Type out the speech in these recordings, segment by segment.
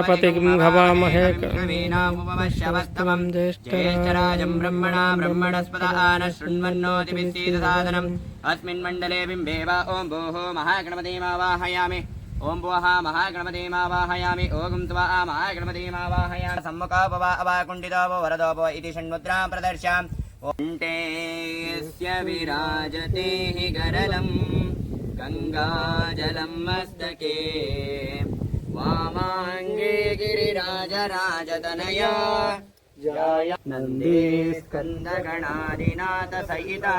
प्रजापतिं हवामहे कवीनामुपमश्यवस्तमं ज्येष्ठराजं ब्रह्मणा ब्रह्मणस्पत आनः शृण्वन्नोतिभिस्सीदसादनम् अस्मिन् मण्डले बिम्बे वा ॐ भोः महागणपतिमावाहयामि ओं भुवः महागणपतिमावाहयामि ओं त्वा महागणपतिमावाहयामि सम्मुखोपव अवाकुण्ठितोप वरदोप इति षण्मुद्रां प्रदर्श्याम् ओण्टेस्य विराजते हि गरलं गङ्गाजलं मस्तके वामाङ्गे गिरिराजराजतनया जय नन्दे स्कन्दगणादिनाथ सहिता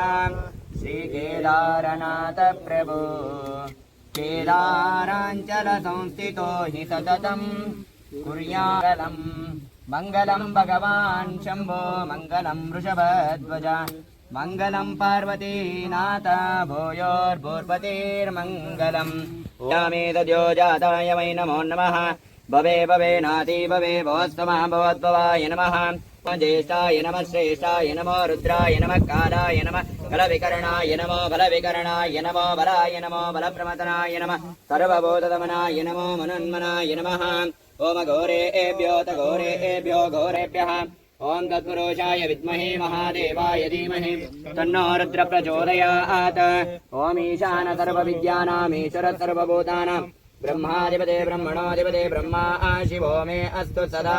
श्रीकेदारनाथ प्रभो केदाराञ्चल संस्थितो हि सततं कुर्याङ्गलं मङ्गलं भगवान् शम्भो मङ्गलं वृषभध्वज मङ्गलं पार्वतीनाथ भूयोर्भूर्पतिर्मङ्गलम् यामे तद्यो जाताय वै नमो नमः भवे भवे नाति भवे भवस्तमः भवद्भवाय नमः ज्येष्ठाय नमः श्रेष्ठाय नमो रुद्राय नमः कालाय नमः बलविकरणाय नमो बलविकरणाय नमो बलाय नमो बलप्रमथनाय नमः सर्वभूतदमनाय नमो मनोन्मनाय नमः ओम घोरेभ्यो तघोरेभ्यो घोरेभ्यः ओम तत्पुरुषाय विद्महे महादेवाय धीमहि तन्नो रुद्र प्रचोदयात् ओम ईशान सर्वविद्यानामीश्वर सर्वभूतानां ब्रह्माधिपते ब्रह्मणोऽधिपते ब्रह्मा शिवो मे अस्तु सदा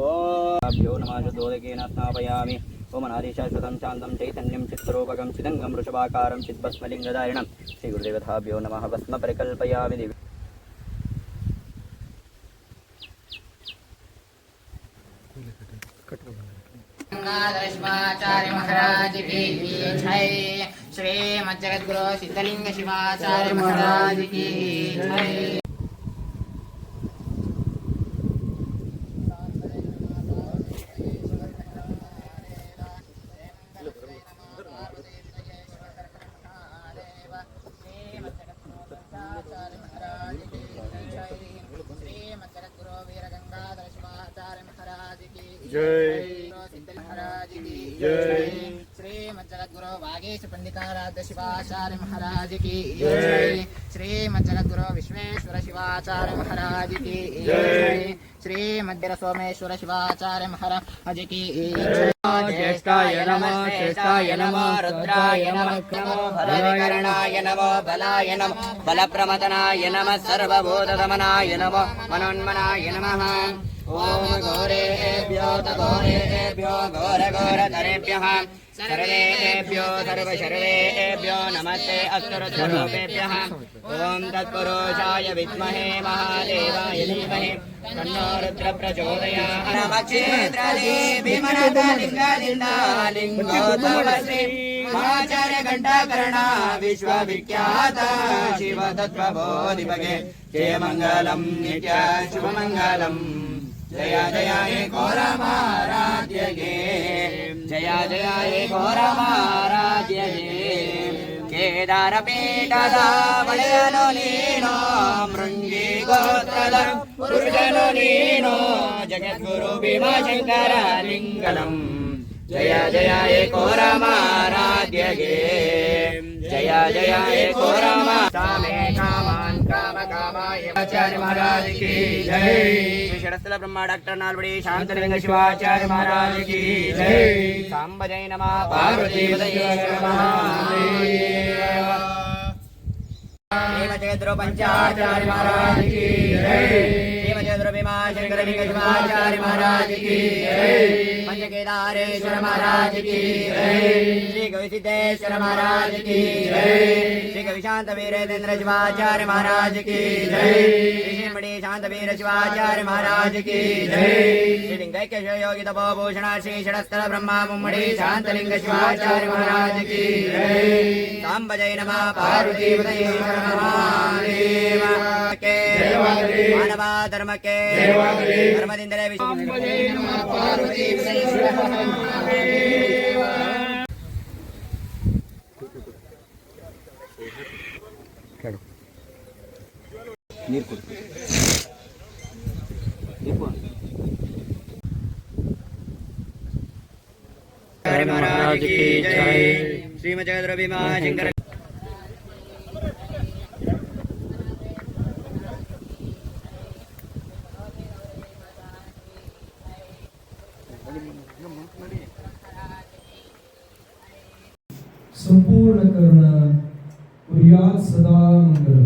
ओभ्यो नमः शुद्धोदकेन स्नापयामि ओम अनादिशाश्वतं शान्तं चैतन्यं चित्स्वरूपकं चिदङ्गं वृषभाकारं चिद्भस्मलिङ्गधारिणं श्रीगुरुदेवताभ्यो नमः भस्म परिकल्पयामि दिव्य शिवाचार्य महाराज की जय। श्री मज्जगद्गुरु सिद्धलिंग शिवाचार्य महाराज की जय। श्री मज्जगद्गुरु वागीश पंडिताराध्य शिवाचार्य महाराज की जय। श्री मज्जगद्गुरु विश्वेश्वर शिवाचार्य महाराज की जय। श्री मध्य सोमेश्वर शिवाचार्य महाराज की जय। ज्येष्ठाय नमः श्रेष्ठाय नमः रुद्राय नमः नमो बलविकरणाय नमो बलाय नमः बलप्रमथनाय नमः सर्वभूतदमनाय नमो मनोन्मनाय नमः ओम घोरेभ्यो तघोरेभ्यो घोरघोरधरेभ्यः सर्वेभ्यो सर्वशर्वेभ्यो नमस्ते अस्तुरुद्ररूपेभ्यः ओम तत्पुरुषाय विद्महे महादेवाय धीमहि तन्नो रुद्र प्रचोदयात् नमः क्षेत्रलिङ्गलिङ्गोद्भवश्री महाचार्य घण्टाकर्णा विश्वविख्यात शिव तत्त्वबोधिपगे जय मङ्गलं नित्य शुभमङ्गलम् जय जय हे घोरमाराध्य गे जय जय हे घोरमाराध्य गे केदारपीठದ ಒಡೆಯನು ನೀನು ಮೃಂಗಿ ಗೋತ್ರದ ಪುರುಷನು ನೀನು ಜಗದ್ಗುರು ಭೀಮಶಂಕರ ಲಿಂಗಲಂ जय जय हे घोरमाराध्य गे जय जय हे घोरमा कामे कामान् काम कामाय आचार्य महाराज की जय। श्री षडस्थल ब्रह्मा डॉक्टर नालवड़ी शांतलिंग शिवाचार्य महाराज की जय। सांब जय नमः पार्वती पतये नमः देवचेद्रो पंचाचार्य महाराज की जय। देवचेद्रो भीमाशंकर लिंग शिवाचार्य महाराज की जय। पंचकेदारेश्वर महाराज की जय। श्री कविसिद्धेश्वर महाराज की जय। श्री कविशांत वीरेंद्र शिवाचार्य महाराज की जय। श्री मणि शांत वीर शिवाचार्य महाराज की जय। श्री लिंगैक्य योगी तपोभूषण श्री षडस्थल ब्रह्मा मुम्मड़ी शांतलिंग शिवाचार्य महाराज की जय। सांब जय नमः पार्वती पतये महादेव के मानवा धर्म के धर्मदिंदरे सांब जय नमः पार्वती पतये ನೀರು ಕೊಡ್ತೀವಿ महाराज की जय। श्रीमद जगद्गुरु भीमाशंकर ಸಂಪೂರ್ಣ ಕರ್ಣ ಕುರ್ಯಾತ್ ಸದಾ ಮಂಗಲ.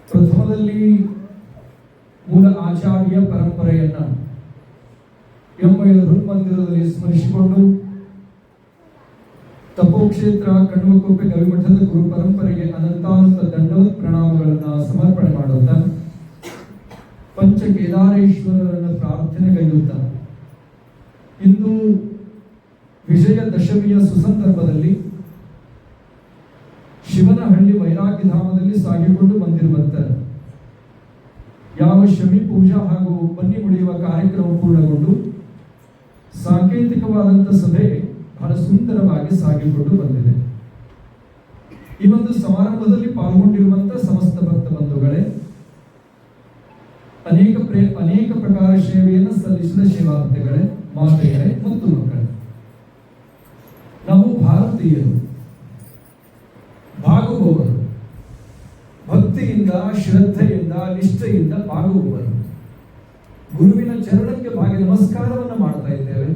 ಪ್ರಥಮದಲ್ಲಿ ಮೂಲ ಆಚಾರ್ಯ ಪರಂಪರೆಯನ್ನ ಎಂಬ ಮಂದಿರದಲ್ಲಿ ಸ್ಮರಿಸಿಕೊಂಡು ತಪೋಕ್ಷೇತ್ರ ಕಣ್ವಕೊಪ್ಪೆ ಗವಿಮಠದ ಗುರು ಪರಂಪರೆಗೆ ಅನಂತಾನಂತ ದಂಡವತ್ ಪ್ರಣಾಮಗಳನ್ನು ಸಮರ್ಪಣೆ ಮಾಡುತ್ತಾ ಪಂಚ ಕೇದಾರೇಶ್ವರರನ್ನು ಪ್ರಾರ್ಥನೆಗೈಯುತ್ತಾ ಇಂದು ವಿಜಯದಶಮಿಯ ಸುಸಂದರ್ಭದಲ್ಲಿ ಶಿವನಹಳ್ಳಿ ವೈರಾಗ್ಯಧಾಮದಲ್ಲಿ ಸಾಗಿಕೊಂಡು ಬಂದಿರುವಂತೆ ಯಾವ ಶಮಿ ಪೂಜಾ ಹಾಗೂ ಬನ್ನಿ ಮುಡಿಯುವ ಕಾರ್ಯಕ್ರಮ ಪೂರ್ಣಗೊಂಡು ಸಾಂಕೇತಿಕವಾದಂಥ ಸಭೆ ಬಹಳ ಸುಂದರವಾಗಿ ಸಾಗಿಕೊಂಡು ಬಂದಿದೆ. ಈ ಒಂದು ಸಮಾರಂಭದಲ್ಲಿ ಪಾಲ್ಗೊಂಡಿರುವಂತಹ ಸಮಸ್ತ ಭಕ್ತ ಬಂಧುಗಳೇ, ಅನೇಕ ಪ್ರಕಾರ ಸೇವೆಯನ್ನು ಸಲ್ಲಿಸಿದ ಸೇವಾರ್ಥಿಗಳೇ, ಮಾತೆಯರೇ ಮತ್ತು ಮಕ್ಕಳೇ, ನಾವು ಭಾರತೀಯರು ಭಾಗುವವರು, ಭಕ್ತಿಯಿಂದ ಶ್ರದ್ಧೆಯಿಂದ ನಿಷ್ಠೆಯಿಂದ ಭಾಗುವವರು. ಗುರುವಿನ ಚರಣಕ್ಕೆ ಭಾಗಿ ನಮಸ್ಕಾರವನ್ನು ಮಾಡ್ತಾ ಇದ್ದೇವೆ,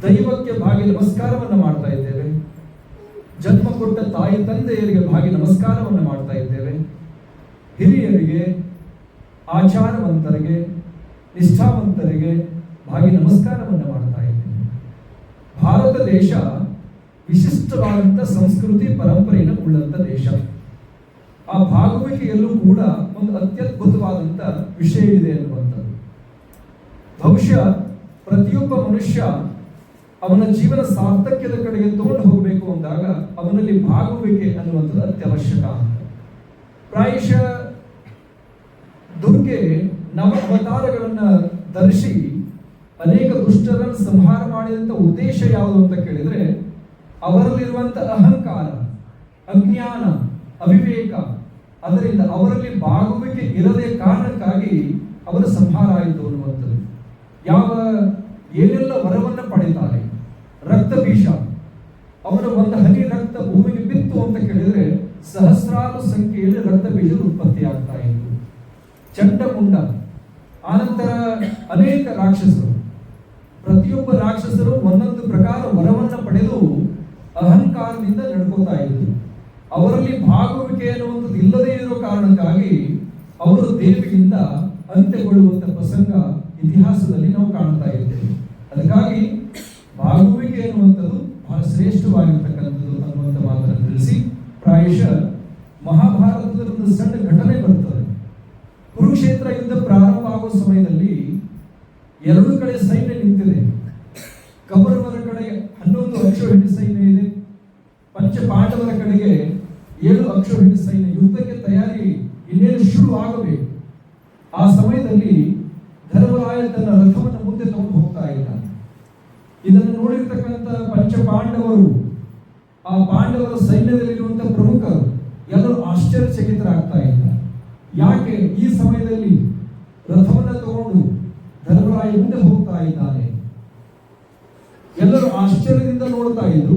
ದೈವಕ್ಕೆ ಭಾಗಿ ನಮಸ್ಕಾರವನ್ನು ಮಾಡ್ತಾ ಇದ್ದೇವೆ, ಜನ್ಮ ಕೊಟ್ಟ ತಾಯಿ ತಂದೆಯರಿಗೆ ಭಾಗಿ ನಮಸ್ಕಾರವನ್ನು ಮಾಡ್ತಾ ಇದ್ದೇವೆ, ಹಿರಿಯರಿಗೆ, ಆಚಾರವಂತರಿಗೆ, ನಿಷ್ಠಾವಂತರಿಗೆ ಭಾಗಿ ನಮಸ್ಕಾರವನ್ನು ಮಾಡ್ತಾ ಇದ್ದೇವೆ. ಭಾರತ ದೇಶ ವಿಶಿಷ್ಟವಾದಂಥ ಸಂಸ್ಕೃತಿ ಪರಂಪರೆಯನ್ನು ಉಳ್ಳಂತ ದೇಶ. ಆ ಭಾಗವಹಿಕೆಯಲ್ಲೂ ಕೂಡ ಒಂದು ಅತ್ಯದ್ಭುತವಾದಂಥ ವಿಷಯ ಇದೆ ಅನ್ನುವಂಥದ್ದು. ಬಹುಶಃ ಪ್ರತಿಯೊಬ್ಬ ಮನುಷ್ಯ ಅವನ ಜೀವನ ಸಾರ್ಥಕ್ಯದ ಕಡೆಗೆ ತಗೊಂಡು ಹೋಗಬೇಕು ಅಂದಾಗ ಅವನಲ್ಲಿ ಭಾಗವಹಿಕೆ ಅನ್ನುವಂಥದ್ದು ಅತ್ಯವಶ್ಯಕ ಅಂತ. ಪ್ರಾಯಶಃ ದುರ್ಗೆ ನವ ಅವತಾರಗಳನ್ನ ಧರಿಸಿ ಅನೇಕ ದುಷ್ಟರನ್ನು ಸಂಹಾರ ಮಾಡಿದಂಥ ಉದ್ದೇಶ ಯಾವುದು ಅಂತ ಕೇಳಿದ್ರೆ, ಅವರಲ್ಲಿರುವಂಥ ಅಹಂಕಾರ, ಅಜ್ಞಾನ, ಅವಿವೇಕ, ಅದರಿಂದ ಅವರಲ್ಲಿ ಭಾಗವಹಿಕೆ ಇರದೇ ಕಾರಣಕ್ಕಾಗಿ ಅವರ ಸಂಹಾರ ಆಯಿತು ಅನ್ನುವಂಥದ್ದು. ಏನೆಲ್ಲ ವರವನ್ನು ಪಡೆಯುತ್ತಾರೆ, ರಕ್ತ ಬೀಜ, ಅವರ ಒಂದು ಹನಿ ರಕ್ತ ಭೂಮಿಗೆ ಬಿತ್ತು ಅಂತ ಕೇಳಿದ್ರೆ ಸಹಸ್ರಾರು ಸಂಖ್ಯೆಯಲ್ಲಿ ರಕ್ತ ಬೀಜ ಉತ್ಪತ್ತಿ ಆಗ್ತಾ ಇತ್ತು. ಚಂಡಮುಂಡ, ಆನಂತರ ಅನೇಕ ರಾಕ್ಷಸರು, ಪ್ರತಿಯೊಬ್ಬ ರಾಕ್ಷಸರು ಒಂದೊಂದು ಪ್ರಕಾರ ವರವನ್ನು ಪಡೆದು ಅಹಂಕಾರದಿಂದ ನಡ್ಕೋತಾ ಇದ್ರು. ಅವರಲ್ಲಿ ಭಾಗವಹಿಕೆ ಅನ್ನುವಂಥದ್ದು ಇಲ್ಲದೇ ಇರೋ ಕಾರಣಕ್ಕಾಗಿ ಅವರು ದೇವಿಯಿಂದ ಅಂತ್ಯಗೊಳ್ಳುವಂತ ಪ್ರಸಂಗ ಇತಿಹಾಸದಲ್ಲಿ ನಾವು ಕಾಣ್ತಾ ಇದ್ದೇವೆ. ಅದಕ್ಕಾಗಿ ಭಾಗವಹಿಕೆ ಅನ್ನುವಂಥದ್ದು ಬಹಳ ಶ್ರೇಷ್ಠವಾಗಿರ್ತಕ್ಕಂಥದ್ದು ಅನ್ನುವಂಥ ಮಾತನ್ನು ತಿಳಿಸಿ, ಪ್ರಾಯಶಃ ಮಹಾಭಾರತದ ಒಂದು ಸಣ್ಣ ಘಟನೆ ಬರ್ತದೆ. ಕುರುಕ್ಷೇತ್ರ ಯುದ್ಧ ಪ್ರಾರಂಭ ಆಗುವ ಸಮಯದಲ್ಲಿ ಎರಡು ಕಡೆ ಸೈನ್ಯ ನಿಂತಿದೆ. ಕೌರವರ ಕಡೆ 11 ಅಕ್ಷೋಹಿಣಿ ಸೈನ್ಯ ಇದೆ, ಪಂಚ ಪಾಂಡವರ ಕಡೆಗೆ 7 ಅಕ್ಷೋಹಿಣಿ ಸೈನ್ಯ. ಯುದ್ಧಕ್ಕೆ ತಯಾರಿ ಇನ್ನೇನು ಶುರು ಆಗಬೇಕು. ಆ ಸಮಯದಲ್ಲಿ ಧರ್ಮರಾಯ ತನ್ನ ರಥವನ್ನು ಮುಂದೆ ತಗೊಂಡು ಹೋಗ್ತಾ ಇದ್ದಾನೆ. ಇದನ್ನು ನೋಡಿರ್ತಕ್ಕಂಥ ಪಂಚ ಪಾಂಡವರು, ಆ ಪಾಂಡವರ ಸೈನ್ಯದಲ್ಲಿರುವಂತಹ ಪ್ರಮುಖರು ಎಲ್ಲರೂ ಆಶ್ಚರ್ಯಚಕಿತರಾಗ್ತಾ ಇದ್ದಾರೆ. ಯಾಕೆ ಈ ಸಮಯದಲ್ಲಿ ರಥವನ್ನು ತಗೊಂಡು ಧರ್ಮರಾಯ ಮುಂದೆ ಹೋಗ್ತಾ ಇದ್ದಾನೆ? ಎಲ್ಲರೂ ಆಶ್ಚರ್ಯದಿಂದ ನೋಡ್ತಾ ಇದ್ರು.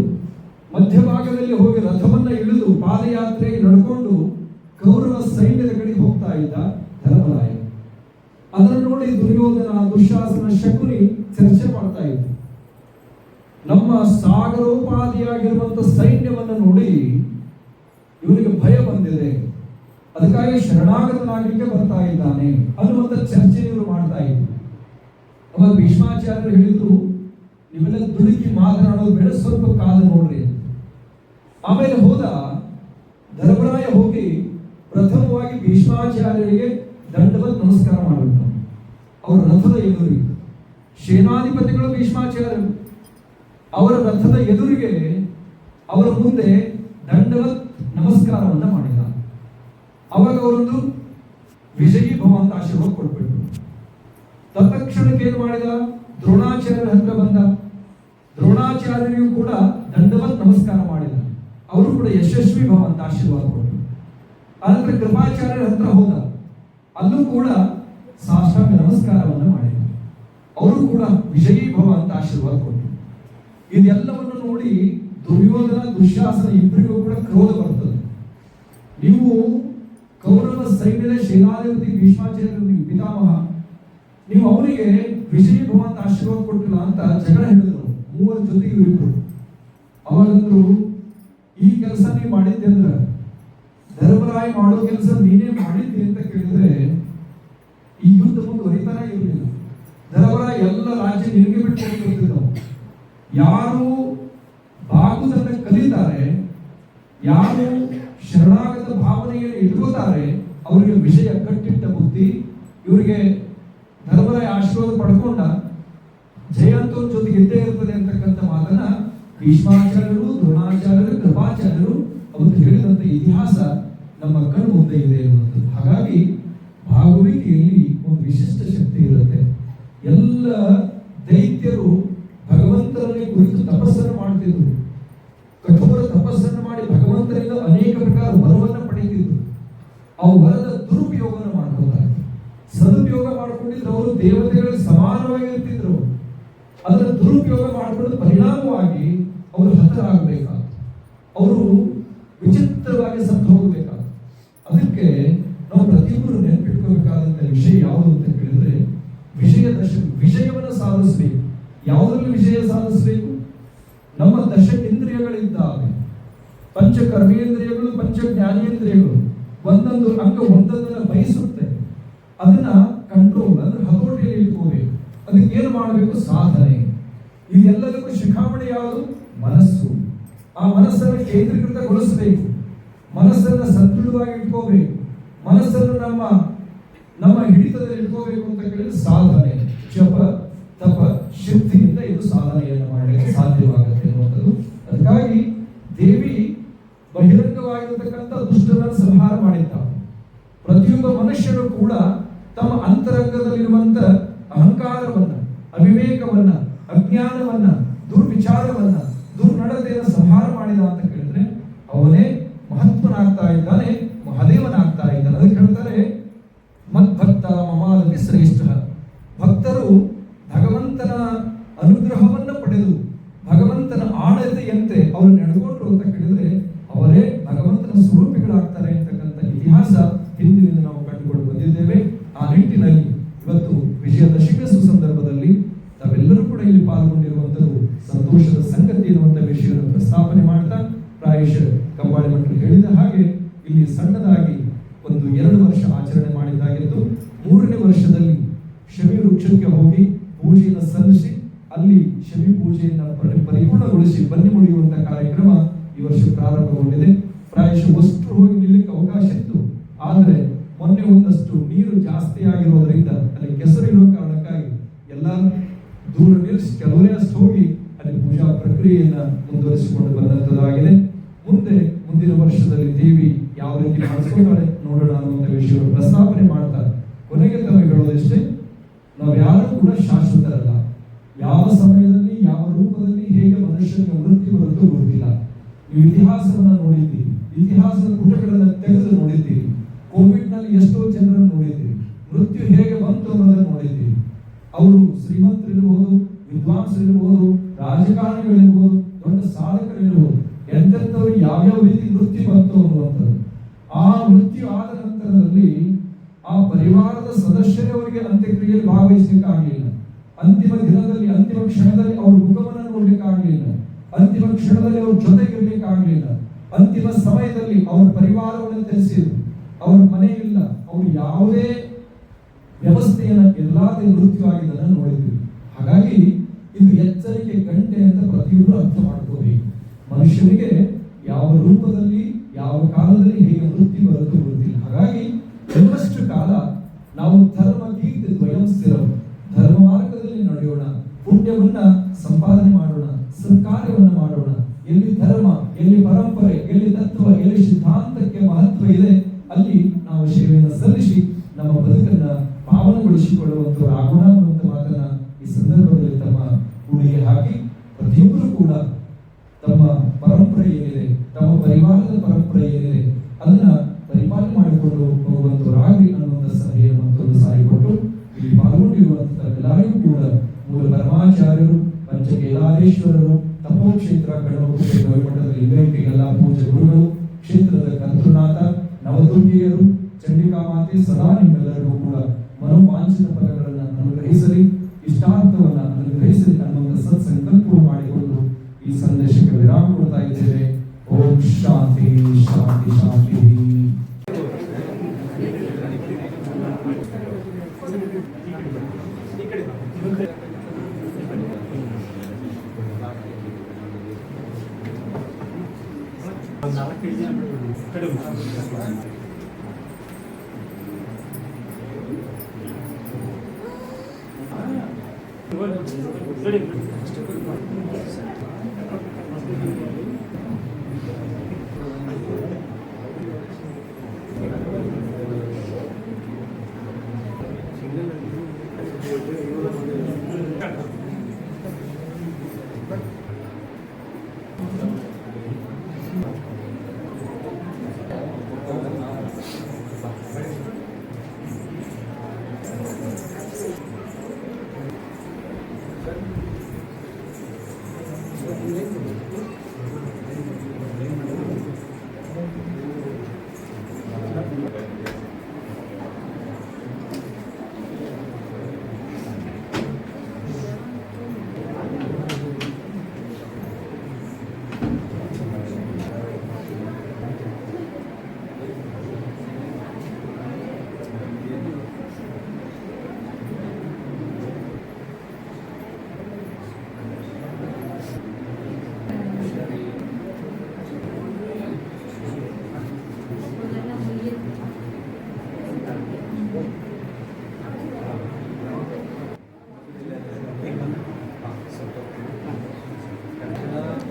ಮಧ್ಯಭಾಗದಲ್ಲಿ ಹೋಗಿ ರಥವನ್ನ ಇಳಿದು ಪಾದಯಾತ್ರೆಗೆ ನಡ್ಕೊಂಡು ಕೌರವ ಸೈನ್ಯದ ಕಡೆಗೆ ಹೋಗ್ತಾ ಇದ್ದ ಧರ್ಮರಾಯ. ಅದನ್ನು ನೋಡಿ ದುರ್ಯೋಧನ, ದುಶ್ಯಾಸನ, ಶಕುನಿ ಚರ್ಚೆ ಮಾಡ್ತಾ ಇದ್ರು. ನಮ್ಮ ಸಾಗರೋಪಾದಿಯಾಗಿರುವಂತ ಸೈನ್ಯವನ್ನು ನೋಡಿ ಇವರಿಗೆ ಭಯ ಬಂದಿದೆ, ಅದಕ್ಕಾಗಿ ಶರಣಾಗತನಾಗಲಿಕ್ಕೆ ಬರ್ತಾ ಇದ್ದಾನೆ ಅನ್ನುವಂಥ ಚರ್ಚೆ ಇವರು ಮಾಡ್ತಾ ಇದ್ರು. ಅವಾಗ ಭೀಷ್ಮಾಚಾರ್ಯರು ಹೇಳಿದ್ರು, ನೀವೆಲ್ಲ ದುಡುಕಿ ಮಾತನಾಡೋದು ಬೇಡ, ಸ್ವಲ್ಪ ಕಾದು ನೋಡ್ರಿ. ಆಮೇಲೆ ಹೋದ ಧರ್ಮರಾಯ ಹೋಗಿ ಪ್ರಥಮವಾಗಿ ಭೀಷ್ಮಾಚಾರ್ಯರಿಗೆ ದಂಡವತ್ ನಮಸ್ಕಾರ ಮಾಡಿಬಿಟ್ಟು ಅವರ ರಥದ ಎದುರಿಗೆ, ಸೇನಾಧಿಪತಿಗಳು ಭೀಷ್ಮಾಚಾರ್ಯರು, ಅವರ ರಥದ ಎದುರಿಗೆ ಅವರ ಮುಂದೆ ದಂಡವತ್ ನಮಸ್ಕಾರವನ್ನ ಮಾಡಿದ. ಅವಾಗ ಅವರೊಂದು ವಿಜಯೀ ಭವ ಅಂತ ಆಶೀರ್ವಾದ ಕೊಟ್ಬಿಟ್ರು. ತತ್ಕ್ಷಣಕ್ಕೆ ಏನು ಮಾಡಿದ, ದ್ರೋಣಾಚಾರ್ಯರ ಹತ್ರ ಬಂದ. ದ್ರೋಣಾಚಾರ್ಯರಿಗೂ ಕೂಡ ದಂಡವತ್ ನಮಸ್ಕಾರ ಮಾಡಿದ. ಅವರು ಕೂಡ ಯಶಸ್ವಿ ಭವ ಅಂತ ಆಶೀರ್ವಾದ ಕೊಟ್ಟರು. ಆನಂತರ ಕೃಪಾಚಾರ್ಯರ ಹತ್ರ ಹೋದ, ಅಲ್ಲೂ ಕೂಡ ಸಾಷ್ಟಾಂಗ ನಮಸ್ಕಾರವನ್ನು ಮಾಡಿದ. ಅವರು ಕೂಡ ವಿಜಯೀ ಭವ ಅಂತ ಆಶೀರ್ವಾದ ಕೊಟ್ಟರು. ಇದೆಲ್ಲವನ್ನು ನೋಡಿ ದುರ್ಯೋಧನ, ದುಶ್ಯಾಸನ ಇಬ್ಬರಿಗೂ ಕೂಡ ಕ್ರೋಧ ಬರ್ತದೆ. ನೀವು ಕೌರವ ಸೈನ್ಯದ ಸೇನಾಧಿಪತಿ ಭೀಷ್ಮಾಚಾರ್ಯರು, ನೀವು ಪಿತಾಮಹ, ನೀವು ಅವರಿಗೆ ವಿಜಯ ಭವ ಅಂತ ಆಶೀರ್ವಾದ ಕೊಟ್ಟಿಲ್ಲ ಅಂತ ಜಗಳ ಹೇಳಿದ್ರು ಮೂವರ ಜೊತೆಗೆ ಇವರು. ಅವಾಗಂದ್ರು ಈ ಕೆಲಸ ನೀವು ಮಾಡಿದ್ದೆ ಅಂದ್ರೆ ಧರ್ಮರಾಯ ಮಾಡೋ ಕೆಲಸ ನೀನೇ ಮಾಡಿದ್ದೆ ಅಂತ ಕೇಳಿದ್ರೆ ಈ ಯುದ್ಧ ಮುಂದುವರಿತಾನೆ ಇರಲಿಲ್ಲ. ಧರ್ಮರಾಯ ಎಲ್ಲ ರಾಜ್ಯ ನಿನಗೆ ಬಿಟ್ಟು ಯಾರು ಬಾಗುವುದನ್ನು ಕಲಿತಾರೆ, ಯಾರು ಶರಣಾಗತ ಭಾವನೆಯನ್ನು ಇಟ್ಕೋತಾರೆ ಅವರಿಗೆ ವಿಷಯ ಕಟ್ಟಿಟ್ಟ ಬುದ್ಧಿ. ಇವರಿಗೆ ಧರ್ಮರಾಯ ಆಶೀರ್ವಾದ ಪಡ್ಕೊಂಡ ಜಯಂತವ್ರ ಜೊತೆಗೆ ಇದ್ದೇ ಇರ್ತದೆ ಅಂತಕ್ಕಂಥ ಮಾತನ್ನ ಭೀಷ್ಮಾಚಾರ್ಯರು, ದ್ರೋಣಾಚಾರ್ಯರು, ಕೃಪಾಚಾರ್ಯರು ಅವತ್ತು ಹೇಳಿದಂತ ಇತಿಹಾಸ ನಮ್ಮ ಕಣ್ಣು ಮುಂದೆ ಇದೆ ಎನ್ನುವಂಥದ್ದು. ಹಾಗಾಗಿ ಭಾಗವತಿಕೆಯಲ್ಲಿ ಒಂದು ವಿಶಿಷ್ಟ ಶಕ್ತಿ ಇರುತ್ತೆ. ಎಲ್ಲ ದೈತ್ಯರು ಭಗವಂತರನ್ನೇ ಕುರಿತು ತಪಸ್ಸನ್ನು ಮಾಡ್ತಿದ್ರು. ಕಠೋರ ತಪಸ್ಸನ್ನು ಮಾಡಿ ಭಗವಂತರಿಂದ ಅನೇಕ ಪ್ರಕಾರ ವರವನ್ನು ಪಡೆಯುತ್ತಿದ್ರು. ಆ ವರದ ದುರುಪಯೋಗವನ್ನು ಮಾಡ್ಕೊತಾರೆ. ಸದುಪಯೋಗ ಮಾಡಿಕೊಂಡಿದ್ರು ಅವರು ದೇವತೆಗಳಿಗೆ ಸಮಾನವಾಗಿರ್ತಿದ್ರು. ಅದರ ದುರುಪಯೋಗ ಮಾಡಿಕೊಂಡು ಪರಿಣಾಮವಾಗಿ ಅವರು ಹತರಾಗಬೇಕಾದ, ಅವರು ವಿಚಿತ್ರವಾಗಿ ಸತ್ತು ಹೋಗಬೇಕಾದ. ಅದಕ್ಕೆ ನಾವು ಪ್ರತಿಯೊಬ್ಬರು ನೆನಪಿಟ್ಕೋಬೇಕಾದಂತ ವಿಷಯ ಯಾವುದು ಅಂತ ಕೇಳಿದ್ರೆ ವಿಷಯವನ್ನು ಸಾಧಿಸಬೇಕು. ಯಾವುದರಲ್ಲಿ ವಿಷಯ ಸಾಧಿಸಬೇಕು? ನಮ್ಮ ದಶ ಇಂದ್ರಿಯಗಳಿದ್ದಾವೆ. ಪಂಚ ಕರ್ಮೇಂದ್ರಿಯಗಳು, ಪಂಚ ಜ್ಞಾನೇಂದ್ರಿಯಗಳು ಒಂದೊಂದು ಅಂಗ ಒಂದೊಂದನ್ನು ಬಯಸುತ್ತೆ. ಅದನ್ನ ಕಂಟ್ರೋಲ್ ಅಂದ್ರೆ ಹತೋಟಿಯಲ್ಲಿ ಇಟ್ಕೋಬೇಕು. ಅದಕ್ಕೆ ಏನು ಮಾಡಬೇಕು? ಸಾಧನೆ. ಇದೆಲ್ಲದಕ್ಕೂ ಶಿಖಾಮಣಿ ಯಾವುದು? ಮನಸ್ಸು. ಆ ಮನಸ್ಸನ್ನು ಕೇಂದ್ರೀಕೃತಗೊಳಿಸಬೇಕು. ಮನಸ್ಸನ್ನು ಸದೃಢವಾಗಿ ಇಟ್ಕೋಬೇಕು. ಮನಸ್ಸನ್ನು ನಮ್ಮ ಹಿಡಿತದಲ್ಲಿ ಇಟ್ಕೋಬೇಕು ಅಂತ ಕೇಳಿದ್ರೆ ಸಾಧನೆ, ಜಪ, ತಪ, ಶಕ್ತಿಯಿಂದ ಇದು ಸಾಧನೆಯನ್ನು ಮಾಡಲಿಕ್ಕೆ ಸಾಧ್ಯವಾಗುತ್ತೆ ಅನ್ನುವಂಥದ್ದು. ಅದಕ್ಕಾಗಿ ದೇವಿ ಬಹಿರಂಗವಾಗಿರತಕ್ಕಂಥ ದುಷ್ಟರನ್ನು ಸಂಹಾರ ಮಾಡಿದ್ದಾಳೆ. ಪ್ರತಿಯೊಬ್ಬ ಮನುಷ್ಯರು ಕೂಡ ತಮ್ಮ ಅಂತರಂಗದಲ್ಲಿರುವಂತ ಅಹಂಕಾರವನ್ನ, ಅವಿವೇಕವನ್ನ, ಅಜ್ಞಾನವನ್ನ, ದುರ್ವಿಚಾರವನ್ನ, ದುರ್ನಡತೆಯನ್ನು ಸಂಹಾರ ಮಾಡಿದ ಅಂತ ಕೇಳಿದ್ರೆ ಅವನೇ ಮಹತ್ವನಾಗ್ತಾ ಇದ್ದಾನೆ, ಮಹಾದೇವನಾಗ್ತಾ ಇದ್ದಾನೆ. ಅದಕ್ಕೆ ಹೇಳ್ತಾರೆ ಮದ್ಭಕ್ತ ಮಮಾಲತಿ ಶ್ರೇಷ್ಠ. ಭಕ್ತರು ಭಗವಂತನ ಅನುಗ್ರಹವನ್ನು ಪಡೆದು ಭಗವಂತನ ಆಡಳಿತೆಯಂತೆ ಅವರು ನಡ್ಕೊಂಡ್ರು ಅಂತ ಕೇಳಿದ್ರೆ ಅವರೇ ಭಗವಂತನ ಸ್ವರೂಪಿಗಳಾಗ್ತಾರೆ ಅಂತಕ್ಕಂಥ ಇತಿಹಾಸ ಹಿಂದಿನಿಂದ ನಾವು ಕಂಡುಕೊಂಡು ಬಂದಿದ್ದೇವೆ. ಆ ನಿಟ್ಟಿನಲ್ಲಿ ಇವತ್ತು ವಿಜಯದಶಮಿ ಸುಸಂದರ್ಭದಲ್ಲಿ ನಾವೆಲ್ಲರೂ ಕೂಡ ಇಲ್ಲಿ ಪಾಲ್ಗೊಂಡಿರುವಂತದ್ದು ಸಂತೋಷದ ಸಂಗತಿ ಎನ್ನುವಂಥ ವಿಷಯವನ್ನು ಪ್ರಸ್ತಾಪನೆ ಮಾಡ್ತಾ, ಪ್ರಾಯಶಃ ಕಂಬಾಳಿ ಭಟ್ರು ಹೇಳಿದ ಹಾಗೆ ಇಲ್ಲಿ ಸಣ್ಣದಾಗಿ ಒಂದು 2 ವರ್ಷ ಆಚರಣೆ ಮಾಡಿದ್ದಾಗಿದ್ದು, 3ನೇ ವರ್ಷದಲ್ಲಿ ಶಮಿ ವೃಕ್ಷಕ್ಕೆ ಹೋಗಿ ಪೂಜೆಯನ್ನು ಸಲ್ಲಿಸಿ ಅಲ್ಲಿ ಶಮಿ ಪೂಜೆಯನ್ನು ಪರಿಪೂರ್ಣಗೊಳಿಸಿ ಬನ್ನಿ ಮುಡಿಯುವಂತ ಕಾರ್ಯಕ್ರಮ ಈ ವರ್ಷ ಪ್ರಾರಂಭಗೊಂಡಿದೆ. ಪ್ರಾಯಶಃ ಅಷ್ಟು ಹೋಗಿ ನಿಲ್ಲಕ್ಕೆ ಅವಕಾಶ ಇತ್ತು. ಆದ್ರೆ ಮೊನ್ನೆ ಒಂದಷ್ಟು ನೀರು ಜಾಸ್ತಿ ಆಗಿರೋದ್ರಿಂದ ಅಲ್ಲಿ ಕೆಸರಿರುವ ಕಾರಣಕ್ಕಾಗಿ ಎಲ್ಲ ದೂರ ನಿಲ್ಲಿಸಿ ಕೆಲವರೇ ಅಷ್ಟು ಹೋಗಿ ಅಲ್ಲಿ ಪೂಜಾ ಪ್ರಕ್ರಿಯೆಯನ್ನ ಮುಂದುವರಿಸಿಕೊಂಡು ಬಂದಂತದ್ದಾಗಿದೆ. ಮುಂದಿನ ವರ್ಷದಲ್ಲಿ ದೇವಿ ಯಾವ ರೀತಿ ಮಾಡಿಸ್ಕೊಳ್ತಾಳೆ ನೋಡೋಣ ಅನ್ನುವಂಥ ವಿಷಯವನ್ನು ಪ್ರಸ್ತಾಪನೆ ಮಾಡ್ತಾರೆ. ಕೊನೆಗೆ ತಾವು ಹೇಳೋದಷ್ಟೇ, ನಾವು ಯಾರು ಕೂಡ ಶಾಶ್ವತರಲ್ಲ. ಯಾವ ಸಮಯದಲ್ಲಿ ಯಾವ ರೂಪದಲ್ಲಿ ಹೇಗೆ ಮನುಷ್ಯನಿಗೆ ಮೃತ್ಯು ಬರುತ್ತೋ ಗೊತ್ತಿಲ್ಲ. ನೀವು ಇತಿಹಾಸವನ್ನ ನೋಡಿದ್ದೀರಿ, ಇತಿಹಾಸದ ಪುಟಗಳನ್ನು ತೆಗೆದು ನೋಡಿದ್ದೀರಿ. ಕೋವಿಡ್ ನಲ್ಲಿ ಎಷ್ಟೋ ಜನರನ್ನು ನೋಡಿದ್ದೀರಿ. ಮೃತ್ಯು ಹೇಗೆ ಬಂತು ಅನ್ನೋದನ್ನು ನೋಡಿದ್ದೀರಿ. ಅವರು ಶ್ರೀಮಂತರಿರ್ಬೋದು, ವಿದ್ವಾಂಸರಿರ್ಬೋದು, ರಾಜಕಾರಣಿಗಳಿರ್ಬೋದು, ದೊಡ್ಡ ಸಾಧಕರಿರ್ಬೋದು, ಎಂತೆಂಥವ್ರು ಯಾವ್ಯಾವ ರೀತಿ ಮೃತ್ಯು ಬಂತು ಅನ್ನುವಂಥದ್ದು. ಆ ಮೃತ್ಯು ಆದ ನಂತರದಲ್ಲಿ ಆ ಪರಿವಾರದ ಸದಸ್ಯರೇ ಅವರಿಗೆ ಅಂತ್ಯಕ್ರಿಯೆಯಲ್ಲಿ ಭಾಗವಹಿಸಲಿಕ್ಕೆ ಆಗಲಿಲ್ಲ. ಅಂತಿಮ ದಿನದಲ್ಲಿ, ಅಂತಿಮ ಕ್ಷಣದಲ್ಲಿ ಅವ್ರ ಮುಖವನ್ನು ನೋಡ್ಲಿಕ್ಕೆ ಆಗಲಿಲ್ಲ. ಅಂತಿಮ ಕ್ಷಣದಲ್ಲಿ ಅವ್ರ ಜೊತೆಗಿರ್ಲಿಕ್ಕೆ ಆಗಲಿಲ್ಲ. ಅಂತಿಮ ಸಮಯದಲ್ಲಿ ಅವ್ರ ಪರಿವಾರವನ್ನು ತಿಳಿಸಿದ್ರು. ಅವ್ರ ಮನೆ ಇಲ್ಲ, ಅವ್ರು ಯಾವುದೇ ವ್ಯವಸ್ಥೆಯನ್ನ ಎಲ್ಲಾದೇ ಮೃತ್ಯು ಆಗಿದ್ದನ್ನು ನೋಡಿದ್ವಿ. ಹಾಗಾಗಿ ಇದು ಎಚ್ಚರಿಕೆ ಗಂಟೆ ಅಂತ ಪ್ರತಿಯೊಬ್ಬರು ಅರ್ಥ ಮಾಡ್ಕೋಬೇಕು. ಮನುಷ್ಯನಿಗೆ ಯಾವ ರೂಪದಲ್ಲಿ ಯಾವ ಕಾಲದಲ್ಲಿ ಹೇಗೆ ಮೃತ್ಯು ಬರುತ್ತೋ ಗೊತ್ತಿಲ್ಲ. ಹಾಗಾಗಿ ಇನ್ನಷ್ಟು ಕಾಲ ನಾವು ಧರ್ಮ ಕೀರ್ತಿ ದ್ವಯಂ ಸ್ಥಿರಂ, ಧರ್ಮ ಮಾರ್ಗದಲ್ಲಿ ನಡೆಯೋಣ, ಪುಣ್ಯವನ್ನ ಸಂಪಾದನೆ ಮಾಡೋಣ, ಸತ್ಕಾರ್ಯವನ್ನ ಮಾಡೋಣ. ಎಲ್ಲಿ ಧರ್ಮ, ಎಲ್ಲಿ ಪರಂಪರೆ, ಎಲ್ಲಿ ತತ್ವ, ಎಲ್ಲಿ ಸಿದ್ಧಾಂತಕ್ಕೆ ಮಹತ್ವ ಇದೆ ಅಲ್ಲಿ ನಾವು ಸೇವೆಯನ್ನು ಸಲ್ಲಿಸಿ ನಮ್ಮ ಬದುಕನ್ನ ಪಾವನಗೊಳಿಸಿಕೊಳ್ಳುವಂತವರು ಆಗೋಣ ಅನ್ನುವಂಥ ಮಾತನ್ನ ಈ ಸಂದರ್ಭದಲ್ಲಿ ತಮ್ಮ ಕೂಡಿಗೆ ಹಾಕಿ ಪ್ರತಿಯೊಬ್ಬರು ಕೂಡ ತಮ್ಮ ಪರಂಪರೆ ಏನಿದೆ, ತಮ್ಮ ಪರಿವಾರದ ಪರಂಪರೆ ಏನಿದೆ ಅದನ್ನ ಪರಿಪಾಲನೆ ಮಾಡಿಕೊಂಡು ಹೋಗುವಂತವರಾಗಲಿ ಅನ್ನುವಂಥ ಸಲಹೆಯನ್ನು ಮತ್ತೊಂದು ಸಾರಿ ಕೊಟ್ಟು ಇಲ್ಲಿ ಪಾಲ್ಗೊಂಡಿರುವಂತಹ ಎಲ್ಲರಿಗೂ ಕೂಡ ಮೂಲ ಪರಮಾಚಾರ್ಯರು, ಪಂಚಕೇದಾರೇಶ್ವರರು, ತಪೋಕ್ಷೇತ್ರ ಕಡಮಕುಟೆ ಗವಿಮಠದ ಲಿಂಗೈಕ್ಯ ಎಲ್ಲ ಪೂಜೆ ಗುರುಗಳು, ಕ್ಷೇತ್ರದ ಕರ್ತೃನಾಥ, ನವದುರ್ಗಿಯರು, ಚಂಡಿಕಾ ಮಾತೆ ಸದಾ ನಿಮ್ಮೆಲ್ಲರಿಗೂ ಕೂಡ ಮನೋವಾಂಛಿತ ಫಲಗಳನ್ನು ಅನುಗ್ರಹ ಗ್ರಹಿಸಲಿ, ಇಷ್ಟಾರ್ಥವನ್ನು ಅನುಗ್ರಹಿಸಲಿ ಅನ್ನುವಂಥ ಸತ್ಸಂಕಲ್ಪವನ್ನು ಮಾಡಿಕೊಂಡು ಈ ಸಂದೇಶಕ್ಕೆ ವಿರಾಮ ಕೊಡ್ತಾ ಇದ್ದೇವೆ. ಓಂ ಶಾಂತಿ ಶಾಂತಿ ಶಾಂತಿ.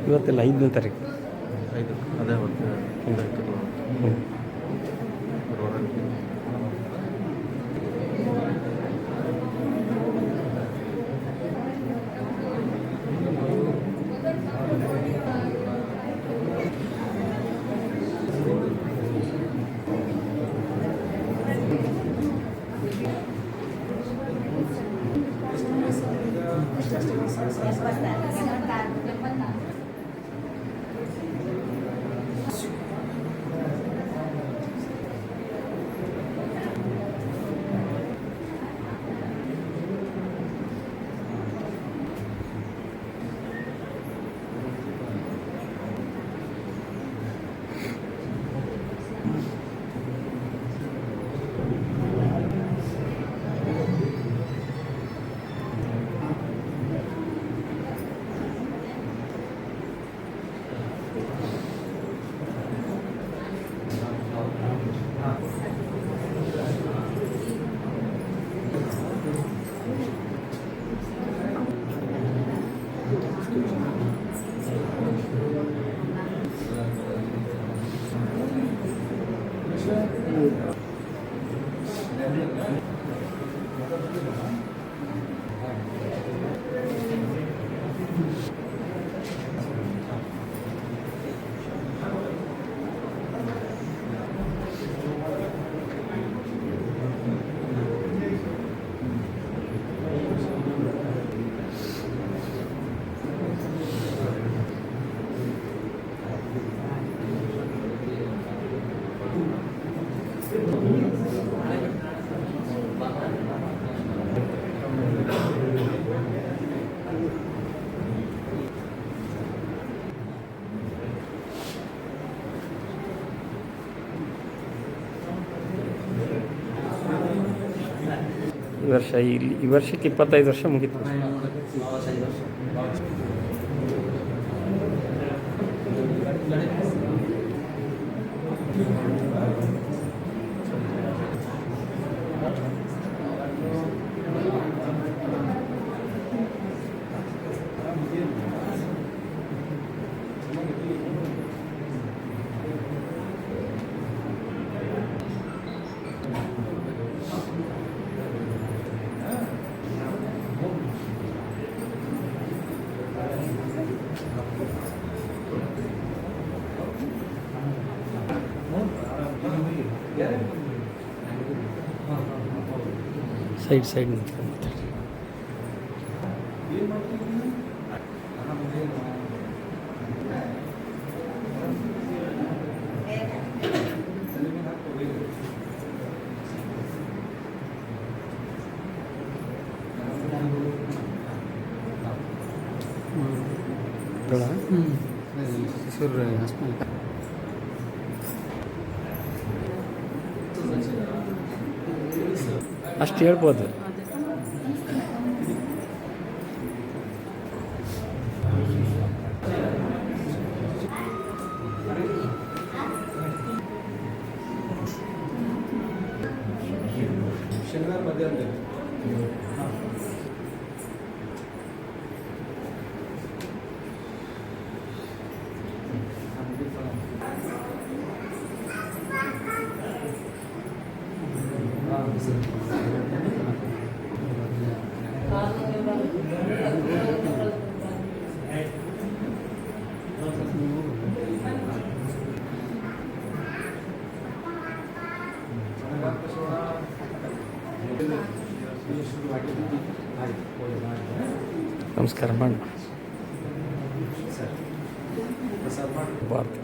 ಇವತ್ತೆಲ್ಲ 5ನೇ ತಾರೀಕು. 5 ಅದೇ ಅವತ್ತು ಈ ವರ್ಷಕ್ಕೆ 25 ವರ್ಷ ಮುಗಿತು. ಸೈಡ್ ಬೇಡ ಶಿಶುರ್ ಹಾಸ್ಪಿಟಲ್ ಅಷ್ಟು ಹೇಳ್ಬೋದು. ಶನಿವಾರ ಮಧ್ಯಾಹ್ನ ನಮಸ್ಕಾರ ಮಾಡಿ ಭಾರತ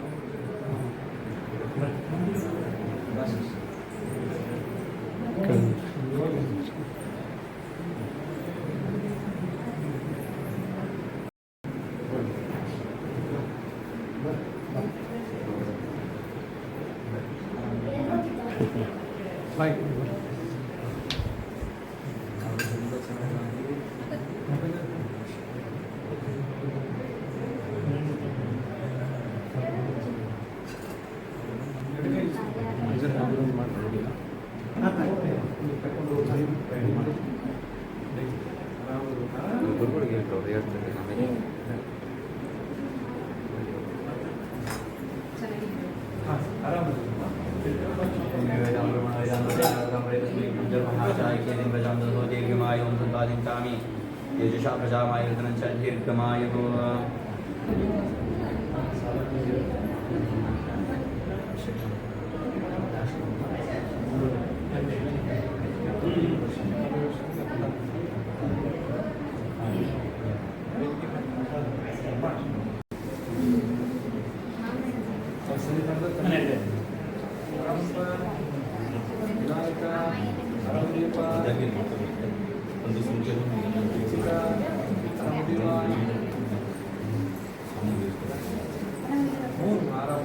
ಗುರುಗಳಿಗೆ ಹೇಳ್ತಾರೆ ಆಮೇಲೆ ಯಜುಷಾ ಪ್ರಜಾಮಾಯುರ್ಧನಂಚ ದೀರ್ಘಮಾಯು ಒಂದು ಸಂಖ್ಯೆ ಆರಾಮ